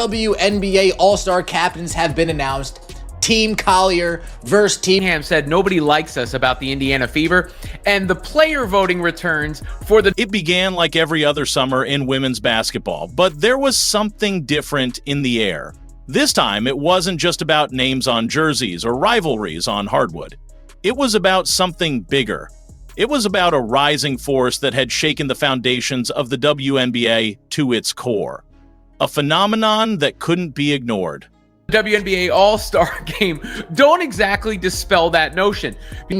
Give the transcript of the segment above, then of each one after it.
WNBA All-Star captains have been announced. Team Collier versus Team Ham said nobody likes us about the Indiana Fever, and the player voting returns for the... It began like every other summer in women's basketball, but there was something different in the air. This time, it wasn't just about names on jerseys or rivalries on hardwood. It was about something bigger. It was about a rising force that had shaken the foundations of the WNBA to its core. A phenomenon that couldn't be ignored. WNBA All-Star game don't exactly dispel that notion.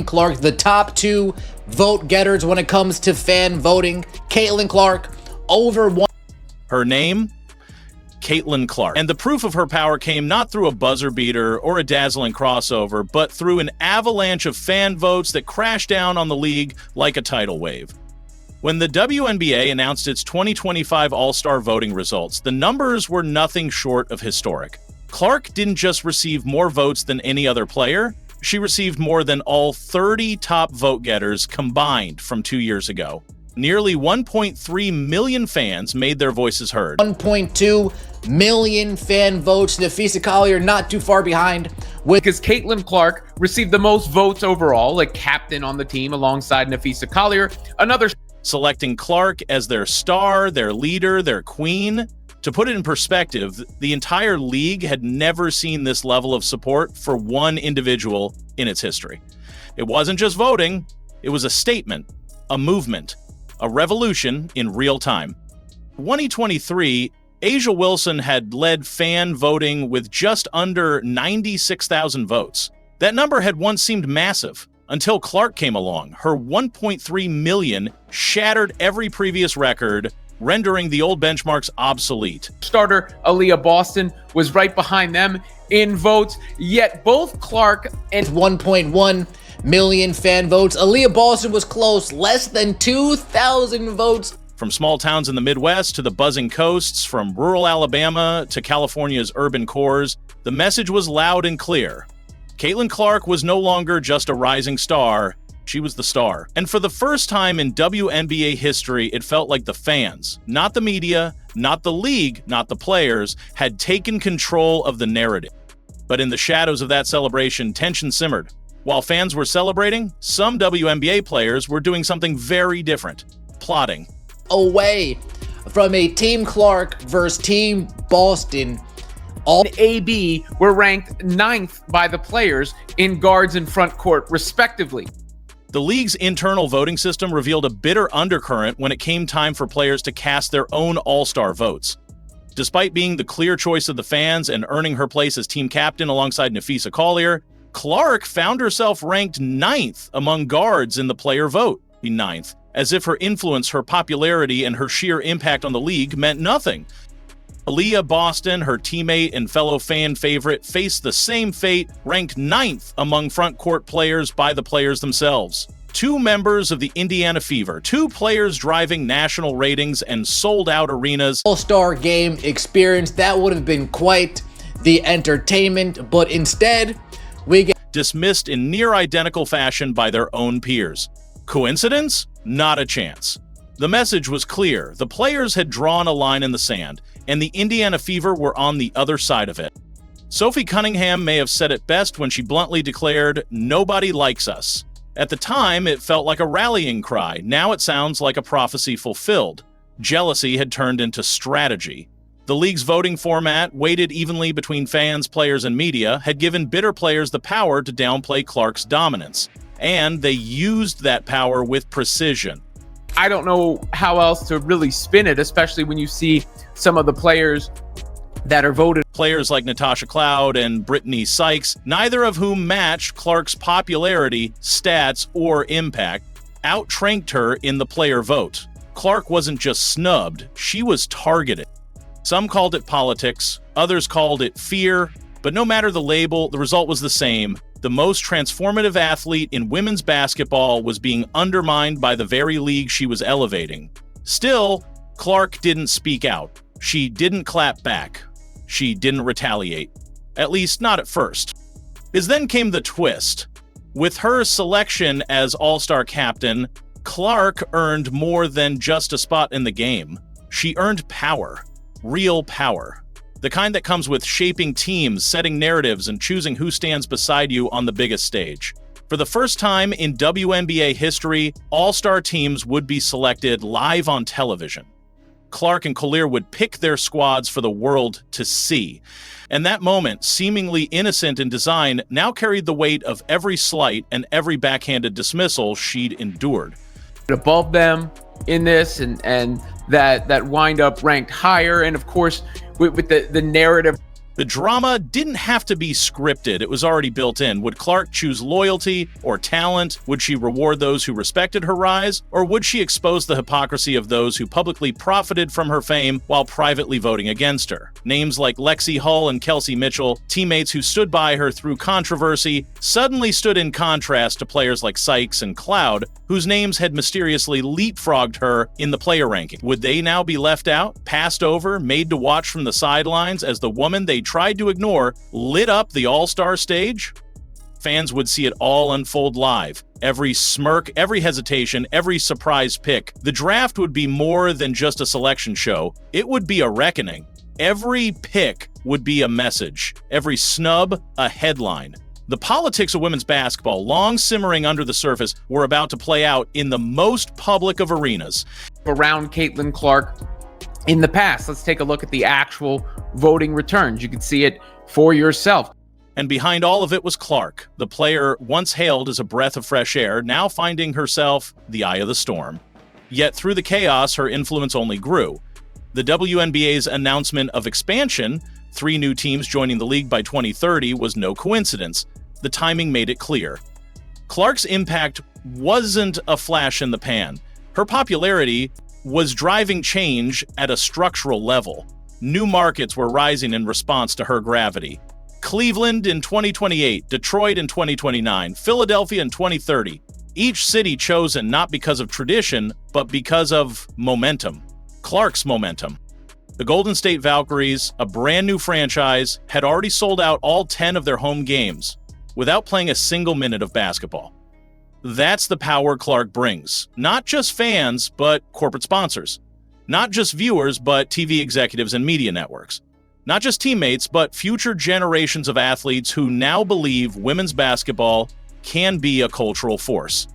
Clark, the top two vote getters when it comes to fan voting. Caitlin Clark, over one. Her name? Caitlin Clark. And the proof of her power came not through a buzzer beater or a dazzling crossover, but through an avalanche of fan votes that crashed down on the league like a tidal wave. When the WNBA announced its 2025 All-Star voting results, the numbers were nothing short of historic. Clark didn't just receive more votes than any other player, she received more than all 30 top vote-getters combined from 2 years ago. Nearly 1.3 million fans made their voices heard. 1.2 million fan votes. Nafisa Collier not too far behind. Because Caitlin Clark received the most votes overall, like captain on the team alongside Nafisa Collier. Another... Selecting Clark as their star, their leader, their queen. To put it in perspective, the entire league had never seen this level of support for one individual in its history. It wasn't just voting, it was a statement, a movement, a revolution in real time. 2023, A'ja Wilson had led fan voting with just under 96,000 votes. That number had once seemed massive. Until Clark came along, her 1.3 million shattered every previous record, rendering the old benchmarks obsolete. Starter Aaliyah Boston was right behind them in votes, yet both Clark and 1.1 million fan votes. Aaliyah Boston was close, less than 2,000 votes. From small towns in the Midwest to the buzzing coasts, from rural Alabama to California's urban cores, the message was loud and clear. Caitlin Clark was no longer just a rising star, she was the star. And for the first time in WNBA history, it felt like the fans, not the media, not the league, not the players, had taken control of the narrative. But in the shadows of that celebration, tension simmered. While fans were celebrating, some WNBA players were doing something very different, plotting. Away from a Team Clark versus Team Boston. All AB were ranked 9th by the players in guards and front court, respectively. The league's internal voting system revealed a bitter undercurrent when it came time for players to cast their own all-star votes. Despite being the clear choice of the fans and earning her place as team captain alongside Nafisa Collier, Clark found herself ranked 9th among guards in the player vote. 9th, as if her influence, her popularity, and her sheer impact on the league meant nothing. Aaliyah Boston, her teammate and fellow fan favorite, faced the same fate, ranked 9th among front court players by the players themselves. Two members of the Indiana Fever, two players driving national ratings and sold-out arenas. All-Star game experience, that would have been quite the entertainment, but instead, we get dismissed in near-identical fashion by their own peers. Coincidence? Not a chance. The message was clear. The players had drawn a line in the sand, and the Indiana Fever were on the other side of it. Sophie Cunningham may have said it best when she bluntly declared, "Nobody likes us." At the time, it felt like a rallying cry. Now it sounds like a prophecy fulfilled. Jealousy had turned into strategy. The league's voting format, weighted evenly between fans, players, and media, had given bitter players the power to downplay Clark's dominance. And they used that power with precision. I don't know how else to really spin it, especially when you see some of the players that are voted. Players like Natasha Cloud and Brittany Sykes, neither of whom matched Clark's popularity, stats, or impact, outranked her in the player vote. Clark wasn't just snubbed, she was targeted. Some called it politics, others called it fear, but no matter the label, the result was the same. The most transformative athlete in women's basketball was being undermined by the very league she was elevating. Still, Clark didn't speak out. She didn't clap back. She didn't retaliate. At least not at first. Then came the twist. With her selection as All-Star captain, Clark earned more than just a spot in the game. She earned power. Real power. The kind that comes with shaping teams, setting narratives, and choosing who stands beside you on the biggest stage. For the first time in WNBA history, all-star teams would be selected live on television. Clark and Collier would pick their squads for the world to see. And that moment, seemingly innocent in design, now carried the weight of every slight and every backhanded dismissal she'd endured. Above them in this, and that wind up ranked higher, and of course with the narrative. The drama didn't have to be scripted. It was already built in. Would Clark choose loyalty or talent? Would she reward those who respected her rise? Or would she expose the hypocrisy of those who publicly profited from her fame while privately voting against her? Names like Lexi Hull and Kelsey Mitchell, teammates who stood by her through controversy, suddenly stood in contrast to players like Sykes and Cloud, whose names had mysteriously leapfrogged her in the player ranking. Would they now be left out, passed over, made to watch from the sidelines as the woman they tried to ignore lit up the all-star stage? Fans would see it all unfold live. Every smirk, every hesitation, every surprise pick. The draft would be more than just a selection show. It would be a reckoning. Every pick would be a message. Every snub, a headline. The politics of women's basketball, long simmering under the surface, were about to play out in the most public of arenas. Around Caitlin Clark in the past. Let's take a look at the actual voting returns. You can see it for yourself. And behind all of it was Clark, the player once hailed as a breath of fresh air, now finding herself the eye of the storm. Yet through the chaos, her influence only grew. The WNBA's announcement of expansion, 3 new teams joining the league by 2030, was no coincidence. The timing made it clear. Clark's impact wasn't a flash in the pan. Her popularity was driving change at a structural level. New markets were rising in response to her gravity. Cleveland in 2028, Detroit in 2029, Philadelphia in 2030. Each city chosen not because of tradition, but because of momentum. Clark's momentum. The Golden State Valkyries, a brand new franchise, had already sold out all 10 of their home games without playing a single minute of basketball. That's the power Clark brings. Not just fans, but corporate sponsors. Not just viewers, but TV executives and media networks. Not just teammates, but future generations of athletes who now believe women's basketball can be a cultural force.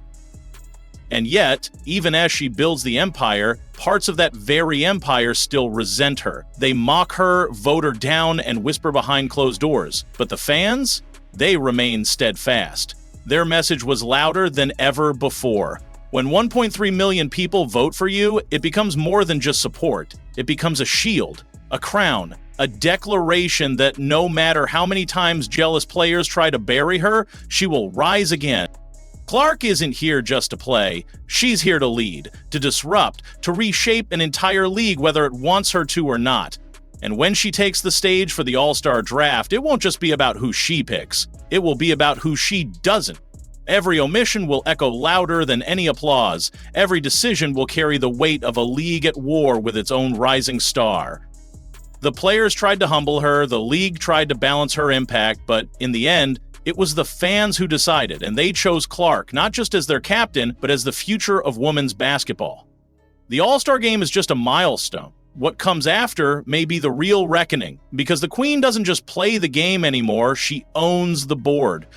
And yet, even as she builds the empire, parts of that very empire still resent her. They mock her, vote her down, and whisper behind closed doors. But the fans? They remain steadfast. Their message was louder than ever before. When 1.3 million people vote for you, it becomes more than just support. It becomes a shield, a crown, a declaration that no matter how many times jealous players try to bury her, she will rise again. Clark isn't here just to play. She's here to lead, to disrupt, to reshape an entire league whether it wants her to or not. And when she takes the stage for the All-Star Draft, it won't just be about who she picks. It will be about who she doesn't. Every omission will echo louder than any applause. Every decision will carry the weight of a league at war with its own rising star. The players tried to humble her, the league tried to balance her impact, but in the end, it was the fans who decided, and they chose Clark not just as their captain, but as the future of women's basketball. The All-Star Game is just a milestone. What comes after may be the real reckoning, because the Queen doesn't just play the game anymore, she owns the board.